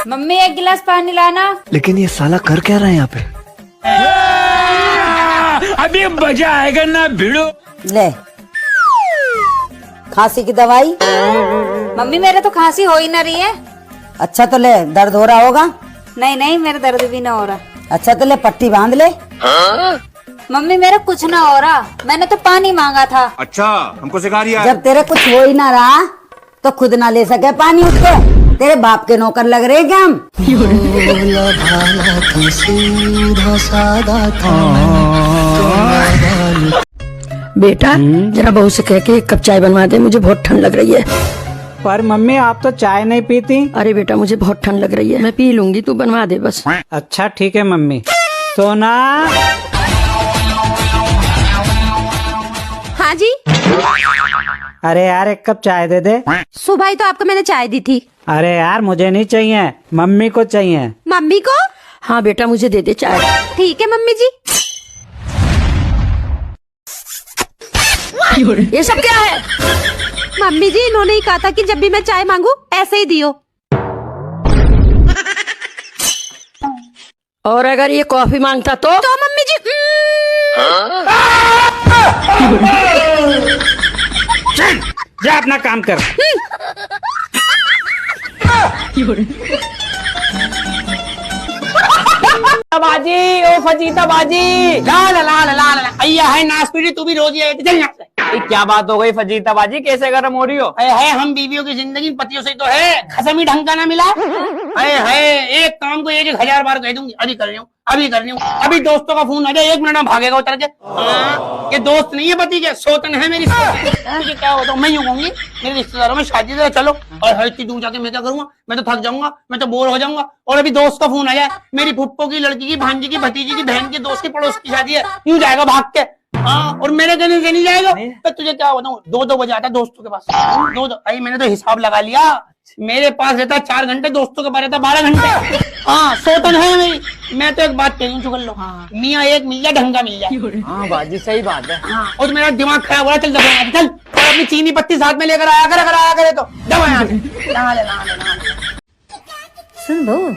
Mummy एक गिलास पानी लाना। लेकिन ये साला कर क्या रहा है यहाँ पे? अभी मजा आएगा ना भिड़ो। ले खांसी की दवाई। मम्मी मेरे तो खांसी हो ही ना रही है। अच्छा तो ले, दर्द हो रहा होगा। नहीं नहीं मेरा दर्द भी ना हो रहा। अच्छा तो ले पट्टी बांध ले। मम्मी मेरा कुछ ना हो रहा, मैंने तो पानी मांगा था। अच्छा हमको सिखा रिया। जब तेरे कुछ हो ही ना रहा तो खुद ना ले सके पानी उठ के, तेरे बाप के नौकर लग रहे क्या हम? बेटा जरा बहू से कह के एक कप चाय बनवा दे, मुझे बहुत ठंड लग रही है। पर मम्मी आप तो चाय नहीं पीती। अरे बेटा मुझे बहुत ठंड लग रही है, मैं पी लूंगी, तू बनवा दे बस। अच्छा ठीक है मम्मी। सोना। हाँ जी। अरे यार एक कप चाय दे दे। सुबह ही तो आपको मैंने चाय दी थी। अरे यार मुझे नहीं चाहिए, मम्मी को चाहिए। मम्मी को? हाँ बेटा मुझे दे दे चाय। ठीक है मम्मी जी। ये सब क्या है? मम्मी जी इन्होंने ही कहा था कि जब भी मैं चाय मांगू ऐसे ही दियो। और अगर ये कॉफी मांगता तो मम्मी जी चल जा अपना काम कर। बाजी ओ फजीता बाजी ला ला ला ला ला ला अय्या है नासपीड़ी तू भी रोज ये चल यहाँ से। क्या बात हो गई फजीता बाजी, कैसे गर्म हो रही हो? है हम बीवियों की जिंदगी पतियों से तो है, खसम ही ढंग का ना मिला है। एक काम को 1000 बार कह दूंगी, अभी कर रही हूँ अभी कर रही हूँ। अभी दोस्तों का फोन आ जाए 1 मिनट में भागेगा उतर के। ये दोस्त नहीं है पति के, सोतन है मेरी। क्या होता हूँ मैं यूँ कहूंगी मेरे रिश्तेदारों में शादी से चलो, और हर इतनी दूर जाके मैं क्या करूंगा? मैं तो थक जाऊंगा, मैं तो बोर हो जाऊंगा। और अभी दोस्त का फोन आ जाए, मेरी फुप्पो की लड़की की, भांजी की, भतीजी की, बहन की, दोस्त की, पड़ोस की शादी है, यूं जाएगा भाग के। हाँ और मेरे कहने से नहीं जाएगा। तो तुझे क्या बताऊं, 2-2 बजे आता दोस्तों के पास। 2-2 अरे मैंने तो हिसाब लगा लिया, मेरे पास रहता 4 घंटे, दोस्तों के पास रहता 12 घंटे। हाँ सोतन है मेरी। मैं तो एक बात कह रही हूँ चुगल लो, मियाँ एक मिल जाए ढंगा मिल जाए। हाँ बाजी सही बात है। हाँ। और मेरा दिमाग खराब हो रहा है, चल दवाई चल, और अपनी चीनी पत्ती साथ में लेकर आया करे तो दवाई नहा ले। सुन बहू,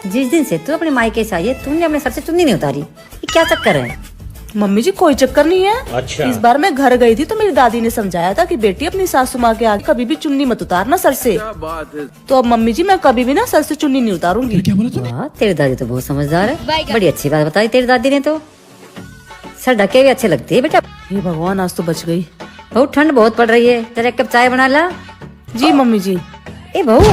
जिस दिन से तू अपने मायके से आई है तूने अपने सर से चुन्नी नहीं उतारी, ये क्या चक्कर है? मम्मी जी कोई चक्कर नहीं है। अच्छा। इस बार मैं घर गई थी तो मेरी दादी ने समझाया था कि बेटी अपनी सासू माँ के आगे कभी भी चुन्नी मत उतारना सर से। तो अब मम्मी जी मैं कभी भी ना सर से चुन्नी नहीं उतारूंगी। वाह तेरी दादी तो बहुत समझदार है, बड़ी अच्छी बात बताई तेरी दादी ने तो। सर ढके हुए अच्छे लगते है बेटा। हे भगवान आज तो बच गई। बहू ठंड बहुत पड़ रही है, तेरा 1 कप चाय बना ला। जी मम्मी जी। ए बहू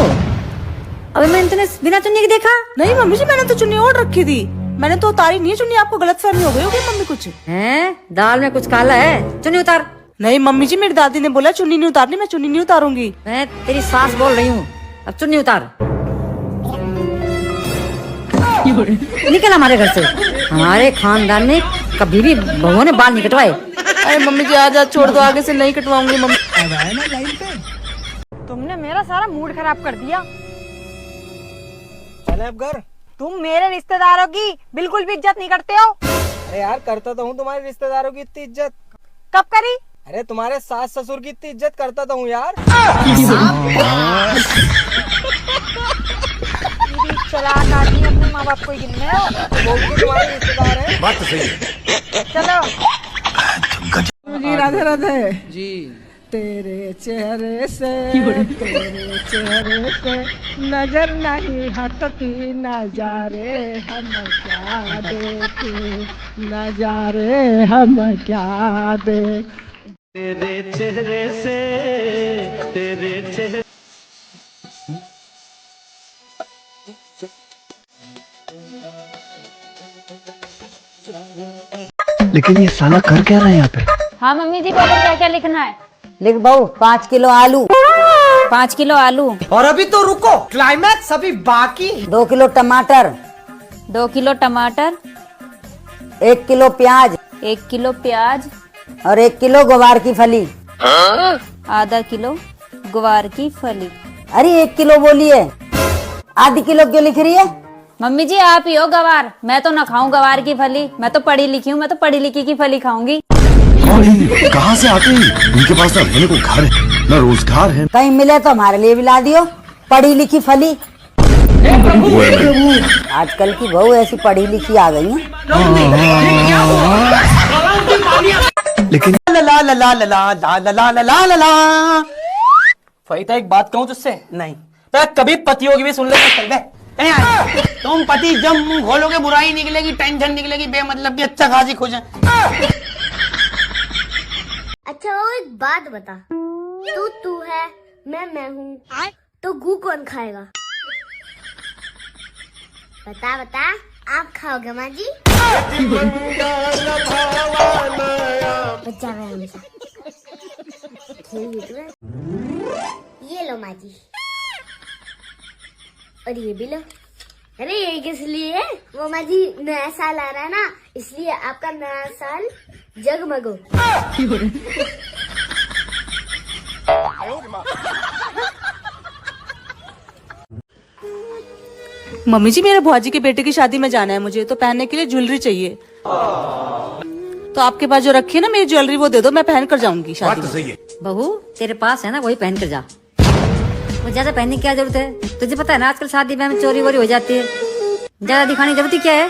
अभी मैंने तुमने बिना चुन्नी के देखा? नहीं मम्मी जी मैंने तो चुन्नी ओढ़ रखी थी, मैंने तो उतारी नहीं चुन्नी। आपको गलतफहमी हो गई होगी मम्मी कुछ। हैं दाल में कुछ काला है, चुन्नी उतार। नहीं मम्मी जी मेरी दादी ने बोला चुन्नी नहीं उतारनी, मैं चुन्नी नहीं उतारूंगी। मैं तेरी सास बोल रही हूँ, अब चुन्नी उतार। निकल हमारे घर से, हमारे खानदान में कभी भी बहुओं ने बाल नहीं कटवाए। अरे मम्मी जी आज छोड़ दो, आगे से नहीं कटवाऊंगी मम्मी। तुमने मेरा सारा मूड खराब कर दिया। चले अब घर। तुम मेरे रिश्तेदारों की बिल्कुल भी इज्जत नहीं करते हो। अरे यार करता तो हूँ तुम्हारे रिश्तेदारों की इतनी इज्जत। कब करी? अरे तुम्हारे सास ससुर की इतनी इज्जत करता तो हूँ यार। चलाक आदमी, अपने माँ बाप को गिनने हो। वो भी तुम्हारे रिश्तेदार है। बात तो सही है। चलो जी राधे राधे जी। तेरे चेहरे से नजर नहीं हटती, नजारे हम क्या देखे, नजारे हम क्या देख। तेरे चेहरे से तेरे चेहरे। लेकिन ये साला कर क्या रहा है यहाँ पे? हाँ मम्मी जी बोलो क्या क्या लिखना है? लिख बहू 5 किलो आलू। 5 किलो आलू। और अभी तो रुको, क्लाइमैक्स अभी बाकी। 2 किलो टमाटर। 2 किलो टमाटर। 1 किलो प्याज। 1 किलो प्याज। और 1 किलो ग्वार की फली। आधा किलो ग्वार की फली। अरे 1 किलो बोलिए, आधी किलो क्यों लिख रही है? मम्मी जी आप ही हो गवार, मैं तो ना खाऊं गवार की फली, मैं तो पढ़ी लिखी हूँ, मैं तो पढ़ी लिखी की फली खाऊंगी। कहाँ से आते हैं? उनके पास ना रहने को घर है, ना रोजगार है। कहीं मिले तो हमारे लिए भी ला दियो, पढ़ी लिखी फली। आजकल की बहू ऐसी पढ़ी लिखी आ गई है। लेकिन ला ला ला ला ला ला ला ला ला ला ला। फरीदा एक बात कहूँ तुझसे? नहीं तो कभी पतियों की भी सुन ले। तुम पति जब मुंह खोलोगे बुराई निकलेगी, टेंशन निकलेगी बेमतलब की। अच्छा खासी खुश है। अच्छा वो एक बात बता, तू है मैं हूँ, तो गू कौन खाएगा? बता बता, आप खाओगे माँ जी? बच्चा मैं हमेशा खेल भी तो है। ये लो माँ जी, और ये भी लो। अरे ये किस लिए है? वो माँ जी नया साल आ रहा है ना, इसलिए आपका नया साल जगमगो। मम्मी जी मेरे बुआजी के बेटे की शादी में जाना है मुझे, तो पहनने के लिए ज्वेलरी चाहिए। तो आपके पास जो रखी है ना मेरी ज्वेलरी, वो दे दो, मैं पहन कर जाऊंगी शादी में। बहू तेरे पास है ना, वही पहन कर जा। वो ज्यादा पहनने की क्या जरूरत है? तुझे पता है ना आजकल शादी में चोरी वोरी हो जाती है, ज्यादा दिखाने की जरूरत ही क्या है?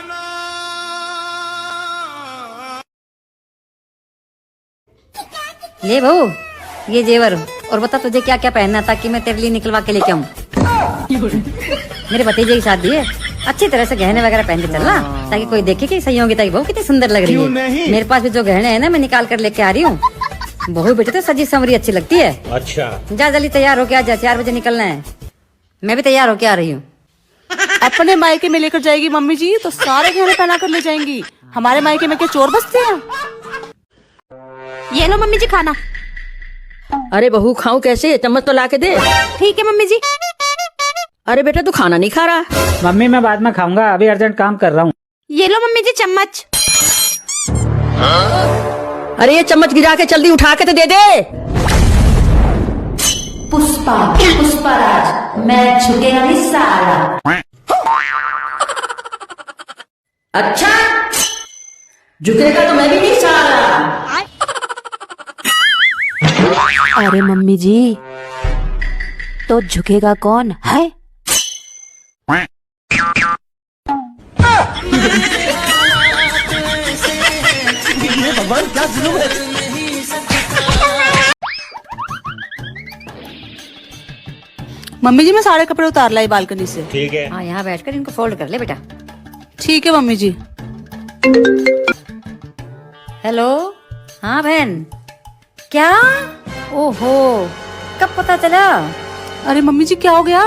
ले बहू ये जेवर, और बता तुझे क्या क्या पहनना, ताकि मैं तेरे लिए निकलवा के लेके आऊँ। मेरे भतीजे की शादी है, अच्छी तरह से गहने वगैरह पहन के चलना, ताकि कोई देखे कि सही होगी। ताकि बहू कितनी सुंदर लग रही है। मेरे पास भी जो गहने हैं ना, मैं निकाल कर लेके आ रही हूँ। बहू बेटे तो सजी संवरी अच्छी लगती है। अच्छा जा जल्दी तैयार होके आ जा, 4 बजे निकलना है। मैं भी तैयार होके आ रही हूँ। अपने मायके में लेकर जाएगी मम्मी जी, तो सारे गहने पहना कर ले जाएंगी। हमारे मायके में क्या चोर बसते हैं? ये लो मम्मी जी खाना। अरे बहू खाऊं कैसे? चम्मच तो ला के दे। ठीक है मम्मी जी। अरे बेटा तू खाना नहीं खा रहा। मम्मी मैं बाद में खाऊंगा, अभी अर्जेंट काम कर रहा हूँ। ये लो मम्मी जी चम्मच। अरे ये चम्मच गिरा के जल्दी उठा के तो दे दे। पुष्पा पुष्पराज, मैं झुकेगा नहीं साला। अच्छा झुकेगा तो मैं भी नहीं साला। अरे मम्मी जी तो झुकेगा कौन है? भगवान क्या जुल्म है। मम्मी जी मैं सारे कपड़े उतार लाई बालकनी से। ठीक है। हाँ यहाँ बैठकर इनको फोल्ड कर ले बेटा। ठीक है मम्मी जी। हेलो, हाँ बहन, क्या? ओहो, कब पता चला? अरे मम्मी जी क्या हो गया?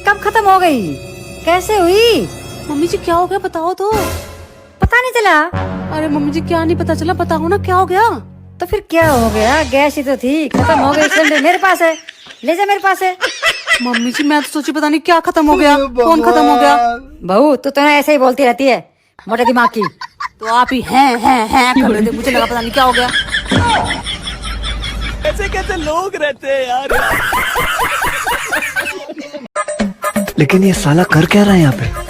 कब खत्म हो गई? कैसे हुई? मम्मी जी क्या हो गया बताओ तो। पता नहीं चला? अरे मम्मी जी क्या नहीं पता चला, बताओ ना क्या हो गया। तो फिर क्या हो गया? गैस ही तो थी, खत्म हो गई। सिलेंडर मेरे पास है, ले जा, मेरे पास है। मम्मी जी मैं तो सोची पता नहीं क्या खत्म हो गया, कौन खत्म हो गया। बहू तू तो ऐसे ही बोलती रहती है, मोटे दिमाग की। तो आप ही हैं कर रहे थे, मुझे लगा पता नहीं क्या हो गया। कैसे कैसे लोग रहते हैं यार। लेकिन ये साला कर क्या रहा है यहाँ पे?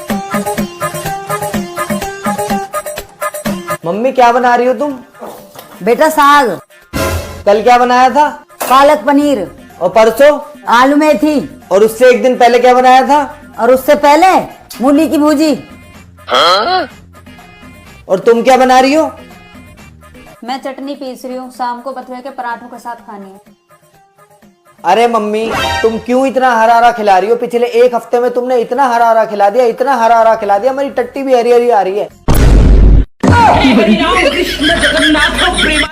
मम्मी क्या बना रही हो तुम? बेटा साग। कल क्या बनाया था? पालक पनीर। और परसों? आलू मेथी। और उससे एक दिन पहले क्या बनाया था? और उससे पहले मूली की भूजी। और तुम क्या बना रही हो? मैं चटनी पीस रही हूँ, शाम को बथुए के पराठों के साथ खानी है। अरे मम्मी तुम क्यों इतना हरा हरा खिला रही हो? पिछले 1 हफ्ते में तुमने इतना हरा हरा खिला दिया, इतना हरा हरा खिला दिया, मेरी टट्टी भी हरी हरी आ रही है।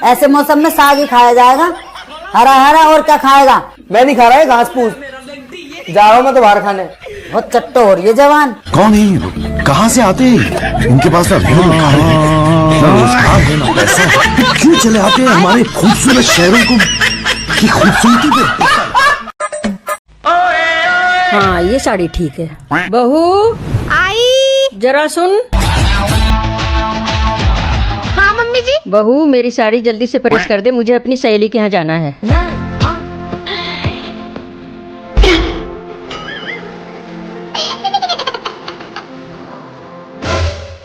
ऐसे मौसम में साग ही खाया जाएगा, हरा हरा, और क्या खाएगा? मैं नहीं खा रहा है घास फूस, जा रहा हूँ मैं तो बाहर खाने। बहुत चट्टो हो रही है जवान। कौन है ये लोग? कहाँ से आते हैं? इनके पास ना रोजगार है, ना पैसा। क्यों चले आते हैं हमारे खूबसूरत शहरों को की खूबसूरती पे? हाँ ये साड़ी ठीक है। बहू आई। जरा सुन। हाँ मम्मी जी। बहू मेरी साड़ी जल्दी से प्रेस कर दे, मुझे अपनी सहेली के यहाँ जाना है।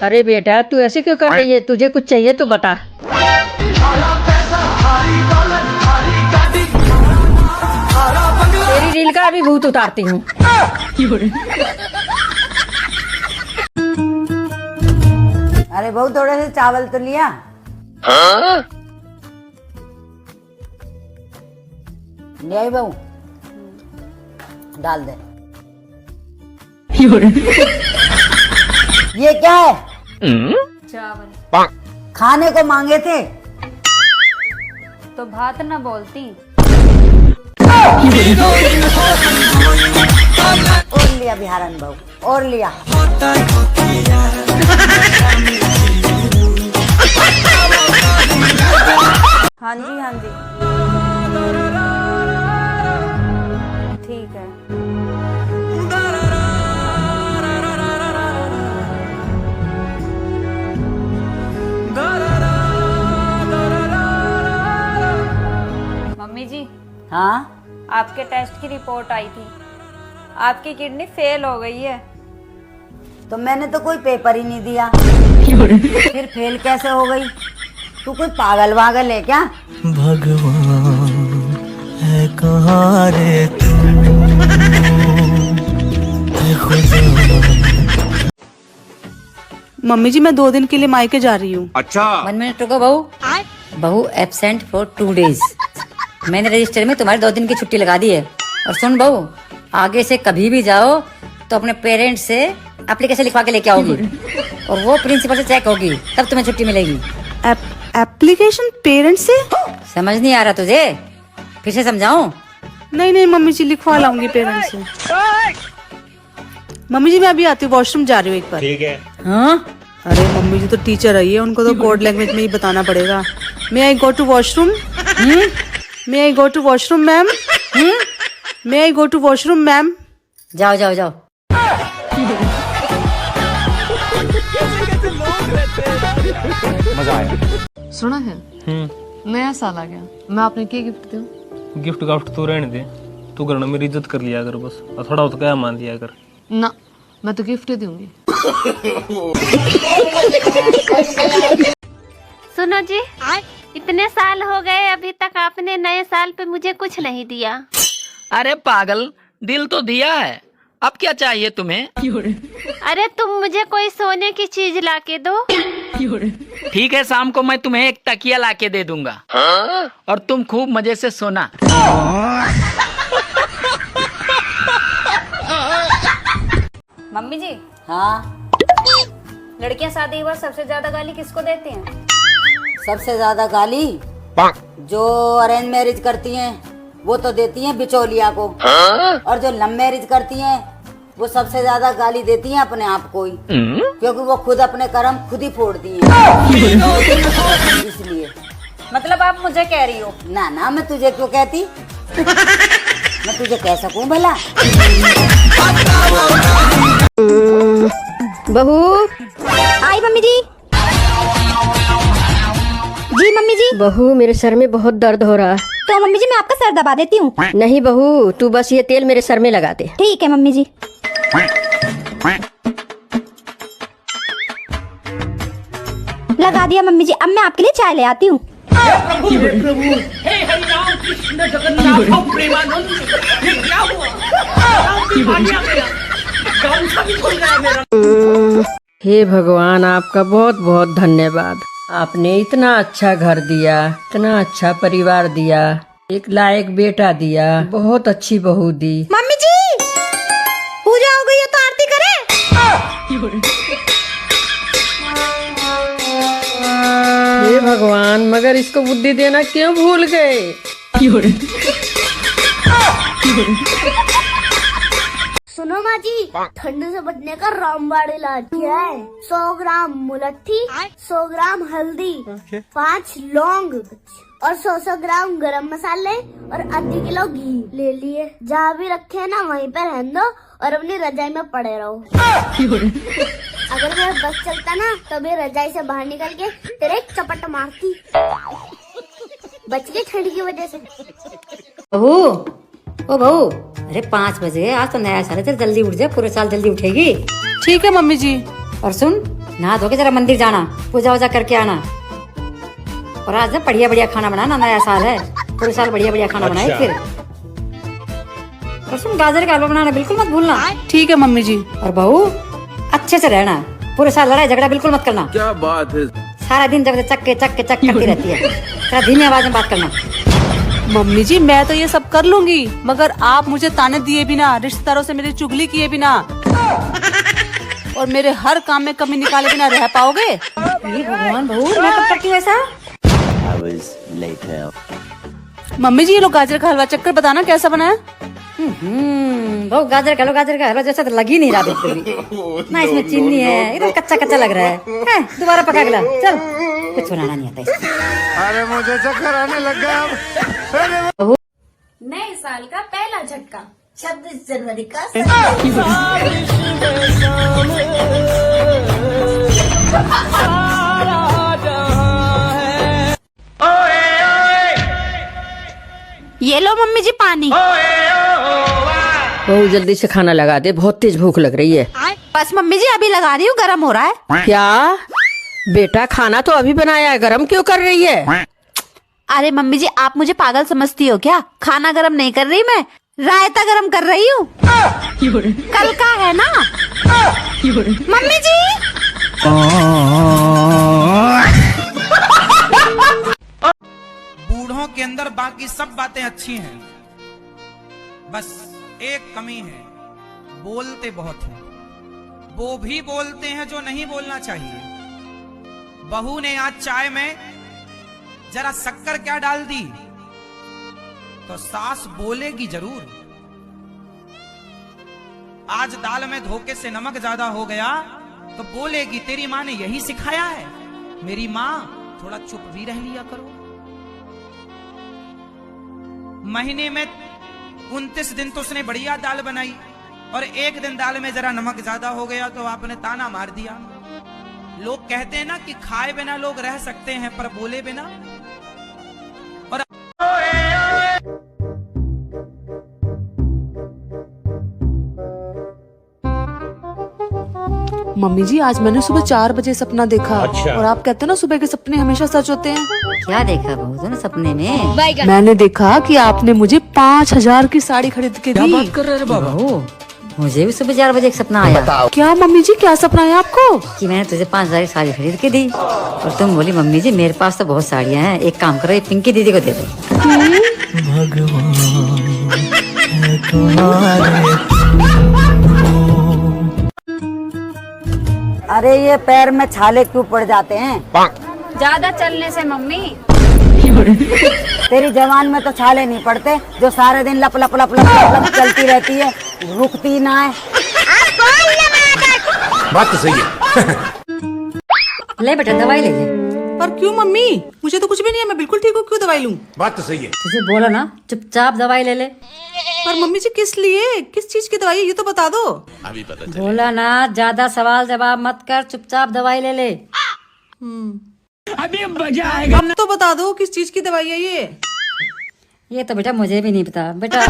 अरे बेटा तू ऐसे क्यों कर रही है? तुझे कुछ चाहिए तो बता। तेरी रील का अभी भूत उतारती हूँ। अरे बहू थोड़े से चावल तो लिया। ले आई बहू, डाल दे। ये क्या है? चावल खाने को मांगे थे तो भात ना बोलती। और लिया बिहारन बहू, और लिया। हाँ जी हाँ जी ठीक है। मम्मी जी, हाँ, आपके टेस्ट की रिपोर्ट आई थी, आपकी किडनी फेल हो गई है। तो मैंने तो कोई पेपर ही नहीं दिया, फिर फेल कैसे हो गई? तू कोई पागल वागल है क्या? भगवान है कहाँ रे तू, है खुदा। मम्मी जी मैं 2 दिन के लिए मायके जा रही हूँ। 1 मिनट रुको बहू। बहू एब्सेंट फॉर 2 डेज। मैंने रजिस्टर में तुम्हारे 2 दिन की छुट्टी लगा दी है। और सुन बहू, आगे से कभी भी जाओ तो अपने पेरेंट्स से एप्लीकेशन लिखवा के लेके आओगी और वो प्रिंसिपल से चेक होगी, तब तुम्हें छुट्टी मिलेगी। एप्लीकेशन पेरेंट्स से? समझ नहीं आ रहा तुझे? फिर से समझाऊं? नहीं नहीं मम्मी जी, लिखवा लाऊंगी पेरेंट्स से। मम्मी जी मैं अभी आती हूँ, वॉशरूम जा रही हूँ एक बार। ठीक है। हाँ, अरे मम्मी जी तो टीचर आई है, उनको तो कोड लैंग्वेज में ही बताना पड़ेगा। May I go to washroom? May I go to washroom ma'am? May I go to washroom ma'am? जाओ जाओ जाओ। मजा आया। सुना है नया साल आ गया, मैं आपने क्या गिफ्ट दूं? गिफ्ट गाफ्ट तो रहने दे, तू करना मेरी इज्जत कर लिया कर बस, और थोड़ा तो क्या मान लिया कर। ना, मैं तो गिफ्ट ही दूंगी। सुनो जी, इतने साल हो गए अभी तक आपने नए साल पे मुझे कुछ नहीं दिया। अरे पागल, दिल तो दिया है, अब क्या चाहिए तुम्हें? अरे तुम मुझे कोई सोने की चीज लाके दो। ठीक है, शाम को मैं तुम्हें एक तकिया लाके दे दूंगा और तुम खूब मजे से सोना। मम्मी जी, हाँ, लड़कियां शादी के बाद सबसे ज्यादा गाली किसको देती हैं? सबसे ज्यादा गाली जो अरेंज मैरिज करती हैं वो तो देती हैं बिचौलिया को, और जो लव मैरिज करती हैं वो सबसे ज्यादा गाली देती हैं अपने आप को ही, क्योंकि वो खुद अपने कर्म खुद ही फोड़ती हैं। इसलिए। मतलब आप मुझे कह रही हो? ना ना, मैं तुझे क्यों कहती? मैं तुझे कह सकूं भला? बहू, आई मम्मी जी। जी मम्मी जी। बहू मेरे सर में बहुत दर्द हो रहा है। तो मम्मी जी मैं आपका सर दबा देती हूँ। नहीं बहू, तू बस ये तेल मेरे सर में लगा दे। ठीक है मम्मी जी। लगा दिया मम्मी जी, अब मैं आपके लिए चाय ले आती हूँ। हे भगवान, आपका बहुत बहुत धन्यवाद। आपने इतना अच्छा घर दिया, इतना अच्छा परिवार दिया, एक लायक बेटा दिया, बहुत अच्छी बहू दी। मम्मी जी, पूजा हो गई है तो आरती करें? हे भगवान, मगर इसको बुद्धि देना क्यों भूल गए? सुनो माँ जी, ठंड से बचने का रामबाड़ इलाज क्या है? 100 ग्राम मुलट्ठी, 100 ग्राम हल्दी, 5 लौंग और 100 ग्राम गरम मसाले और आधी किलो घी ले लिए। जहाँ भी रखे ना वहीं पे रहने दो और अपनी रजाई में पड़े रहो। अगर मेरा बस चलता ना तो भी रजाई से बाहर निकल के तेरे एक चपट मारती। बच गई ठंड की वजह से। बहू, ओ बहू, अरे 5 बजे, आज तो नया साल है, जल्दी उठ जा, पूरे साल जल्दी उठेगी। ठीक है मम्मी जी। और सुन, नहा धो के जरा मंदिर जाना, पूजा वूजा करके आना, और आज ना बढ़िया बढ़िया खाना बनाना, नया साल है, पूरे साल बढ़िया बढ़िया खाना बनाए फिर। और सुन, गाजर का हलवा बनाना बिल्कुल मत भूलना। ठीक है मम्मी जी। और बहू, अच्छे से रहना, पूरे साल लड़ाई झगड़ा बिल्कुल मत करना। क्या बात है। सारा दिन जब चक करती रहती है। थोड़ा धीमी आवाज में बात करना। मम्मी जी मैं तो ये सब कर लूंगी, मगर आप मुझे ताने दिए बिना, रिश्तेदारों से मेरी चुगली किए बिना और मेरे हर काम में कमी निकाले बिना रह पाओगे? ये भगवान बहू, मैं कब करती हूँ ऐसा? मम्मी जी ये लो गाजर का हलवा, चक्कर बताना कैसा बना है? बहू गाजर का हलवा जैसा तो लग ही नहीं रहा बिल्कुल भी। ना इसमें चीनी है, ये तो कच्चा लग रहा है। दोबारा पका गला, चल कुछ बनाना नहीं आता इसमें। अरे मुझे चक्कर आने लग गया। नए साल का पहला झटका 26 जनवरी का ये लो मम्मी जी पानी। बहू जल्दी से खाना लगा दे, बहुत तेज भूख लग रही है। बस मम्मी जी अभी लगा रही हूँ, गर्म हो रहा है। क्या बेटा, खाना तो अभी बनाया है, गरम क्यों कर रही है? अरे मम्मी जी आप मुझे पागल समझती हो क्या? खाना गरम नहीं कर रही मैं, रायता गरम कर रही हूँ। कल का है ना मम्मी जी। बूढ़ों के अंदर बाकी सब बातें अच्छी हैं, बस एक कमी है, बोलते बहुत हैं। वो भी बोलते हैं जो नहीं बोलना चाहिए। बहू ने आज चाय में जरा शक्कर क्या डाल दी तो सास बोलेगी जरूर। आज दाल में धोखे से नमक ज्यादा हो गया तो बोलेगी तेरी माँ ने यही सिखाया है। मेरी माँ थोड़ा चुप भी रह लिया करो। महीने में 29 दिन तो उसने बढ़िया दाल बनाई और एक दिन दाल में जरा नमक ज्यादा हो गया तो आपने ताना मार दिया। लोग कहते हैं ना कि खाए बिना लोग रह सकते हैं पर बोले बिना। और मम्मी जी आज मैंने सुबह 4 बजे सपना देखा। और आप कहते हैं ना सुबह के सपने हमेशा सच होते हैं। क्या देखा बहू तुमने सपने में? मैंने देखा कि आपने मुझे 5000 की साड़ी खरीद के दी। क्या बात कर रहे हैं बाबा? मुझे भी सुबह 4 बजे एक सपना आया। क्या मम्मी जी क्या सपना है आपको? कि मैंने तुझे 5000 की साड़ी खरीद के दी और तुम बोली मम्मी जी मेरे पास तो बहुत साड़ियाँ हैं, एक काम करो ये पिंकी दीदी को दे दो। भगवान है तुम्हारे अरे ये पैर में छाले क्यों पड़ जाते हैं? ज्यादा चलने से मम्मी। तेरी जवान में तो छाले नहीं पड़ते, जो सारे दिन लप लप लप लप लप लप चलती रहती है, रुकती ना है। बात तो सही है। ले बेटा दवाई ले ले। पर क्यों मम्मी? मुझे तो कुछ भी नहीं है, मैं बिल्कुल ठीक हूँ, क्यों दवाई लूं? बात तो सही है। तुझे बोला ना चुपचाप दवाई ले ले। पर मम्मी जी किस लिए, किस चीज की दवाई है ये तो बता दो। अभी पता चले। बोला ना ज्यादा सवाल जवाब मत कर, चुपचाप दवाई ले ले। अभी मजा आएगा। अब तो बता दो किस चीज की दवाई है ये। ये तो बेटा मुझे भी नहीं पता बेटा,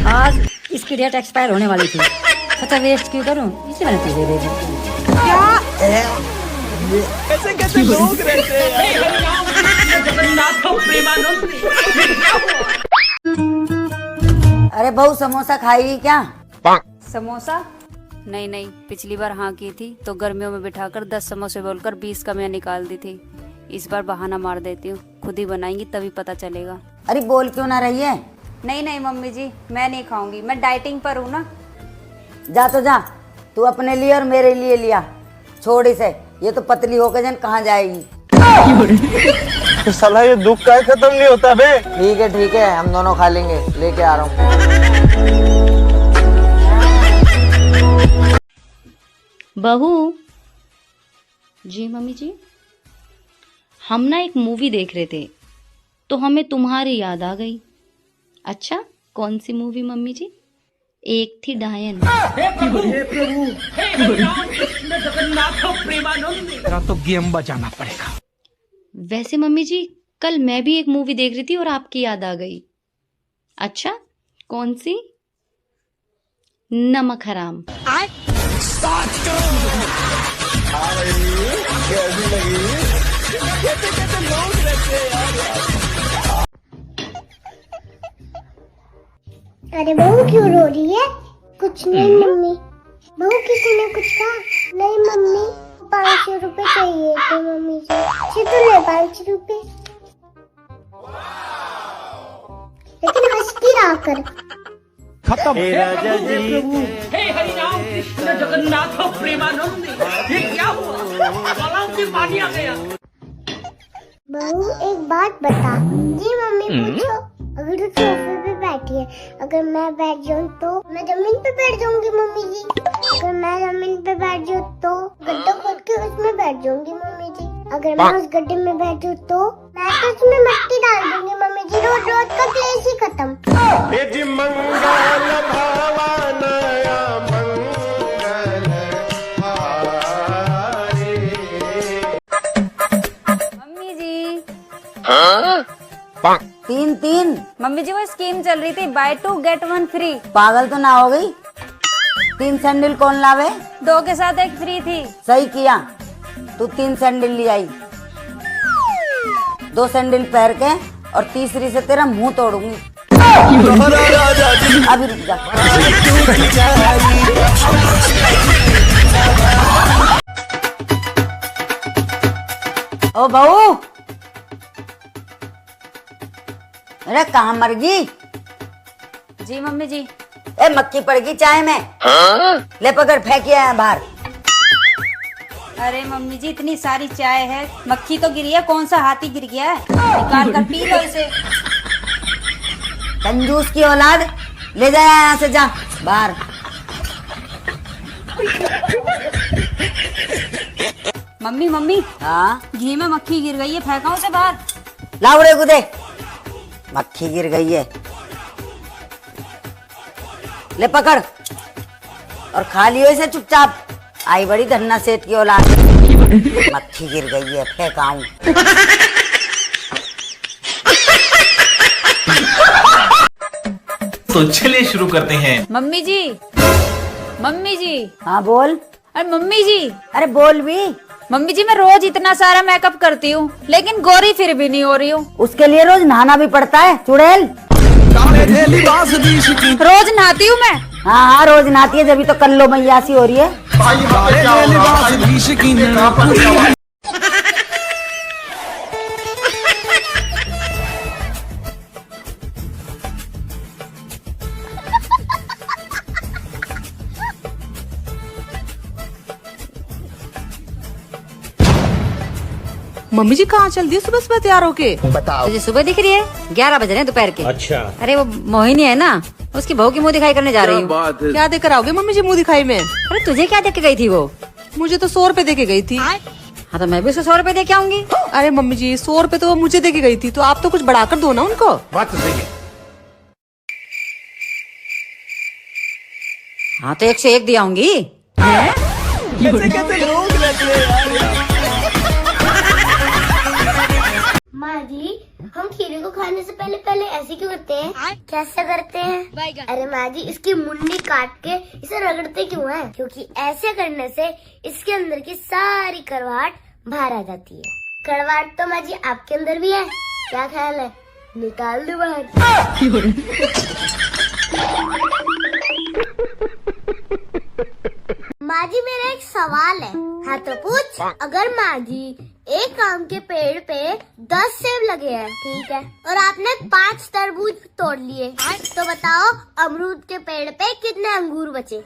आज इसकी डेट एक्सपायर होने वाली थी, अच्छा वेस्ट क्यों करूं, इसे मैंने तुझे दे दी। कैसे कैसे लोग रहते अरे बहू समोसा खाएगी क्या? समोसा? नहीं नहीं, पिछली बार हाँ की थी तो गर्मियों में बिठाकर 10 समोसे बोलकर 20 का मैं निकाल दी थी। इस बार बहाना मार देती हूँ, खुद ही बनाएंगी तभी पता चलेगा। अरे बोल क्यों ना रही है? नहीं नहीं मम्मी जी मैं नहीं खाऊंगी, मैं डाइटिंग पर हूँ ना। जा तो जा, तू अपने लिए और मेरे लिए लिया, छोड़ इसे, ये तो पतली होकर जन कहाँ जाएगी। तो साला ये दुख का खत्म नहीं होता बे। ठीक है हम दोनों खा लेंगे, लेके आ रहा हूँ। बहू जी। मम्मी जी हम ना एक मूवी देख रहे थे तो हमें तुम्हारी याद आ गई। अच्छा कौन सी मूवी मम्मी जी? एक थी डायन। तेरा तो गेम बजाना पड़ेगा। वैसे मम्मी जी कल मैं भी एक मूवी देख रही थी और आपकी याद आ गई। अच्छा कौन सी? नमक हराम। अरे बहू क्यों रो रही है? कुछ नहीं मम्मी। बहू किसी ने कुछ कहा? नहीं मम्मी। 500 रुपए चाहिए थे मम्मी जी। तो ले 500 रुपए, लेकिन हंस की रहा कर। खत्म। हे राजा जी, हे हरि राम कृष्ण जगन्नाथ प्रेमानंद, ये क्या हुआ? गलाव में पानी आ गया। बहू एक बात बता। जी मम्मी पूछो। अगर तू सोफे पे बैठी है, अगर मैं बैठ जाऊँ तो? मैं जमीन पे बैठ जाऊंगी मम्मी जी। अगर मैं जमीन पे बैठ जाऊँ तो गड्ढा खोद के उसमें बैठ जाऊंगी मम्मी जी। अगर मैं उस गड्ढे में बैठूँ तो मैं तो उसमें मिट्टी डाल दूंगी मम्मी जी। रोज रोज का क्लेश ही खत्म। मम्मी जी। हाँ? 3-3। मम्मी जी वो स्कीम चल रही थी, बाय 2 get 1 फ्री। पागल तो ना हो गई? 3 सैंडल कौन लावे? 2 के साथ 1 फ्री थी। सही किया, तू 3 सैंडल ले आई। 2 सैंडल पहन के और तीसरी से तेरा मुंह तोड़ूंगी। अभी रुक जा। ओ बहू, अरे कहाँ मर गई? जी मम्मी जी। ए मक्खी पड़ गई चाय में। ले पकड़, फेंकिया है बाहर। अरे मम्मी जी इतनी सारी चाय है, मक्खी तो गिरी है, कौन सा हाथी गिर गया है? निकाल कर पी लो इसे। कंजूस की औलाद, ले जा यहाँ से, जा बाहर। Mummy mummy. हाँ? घी में मक्खी गिर गई है, फेंका उसे बाहर। लाउड़े को दे। मक्खी गिर गई है, ले पकड़ और खा लियो इसे चुपचाप। आई बड़ी धन्ना सेठ की औलाद। मक्खी गिर गई है, फेंकाऊं। तो चलिए शुरू करते हैं। मम्मी जी। मम्मी जी। हाँ बोल। अरे मम्मी जी। अरे बोल भी। मम्मी जी मैं रोज इतना सारा मेकअप करती हूँ, लेकिन गोरी फिर भी नहीं हो रही हूँ। उसके लिए रोज नहाना भी पड़ता है चुड़ैल। रोज नहाती हूँ मैं। हाँ हाँ रोज नहाती है, जब तो कल्लो मैयासी हो रही है। मम्मी जी कहाँ चल दी सुबह सुबह तैयार होके? बताओ। तुझे सुबह दिख रही है? 11 बज रहे हैं दोपहर के। अच्छा। अरे वो मोहिनी है ना, उसकी बहू की मुंह दिखाई करने जा रही हूँ। क्या देकर आओगे मम्मी जी मुंह दिखाई में? अरे तुझे क्या देख के गई थी वो? मुझे तो 100 रुपए दे के गई थी। हाँ तो मैं भी उसको 100 रुपए दे के आऊंगी। अरे मम्मी जी 100 रुपए तो वो मुझे दे के गई थी, तो आप तो कुछ बढ़ाकर दो ना उनको। बात सही है। हाँ तो 1 से 1 दिया आऊंगी। कैसे लोग रहते हैं यार। माँ जी हम खीरे को खाने से पहले पहले ऐसे क्यों करते हैं? कैसे करते हैं? अरे माँ जी इसकी मुंडी काट के इसे रगड़ते क्यों हैं? क्योंकि ऐसे करने से इसके अंदर की सारी कड़वाहट बाहर आ जाती है। कड़वाहट तो माँ जी आपके अंदर भी है, क्या ख्याल है? निकाल दो बाहर। माँ जी मेरा एक सवाल है। हाँ तो पूछ। अगर माँ जी एक आम के पेड़ पे 10 सेब लगे हैं, ठीक है, और आपने 5 तरबूज तोड़ लिए, तो बताओ अमरूद के पेड़ पे कितने अंगूर बचे?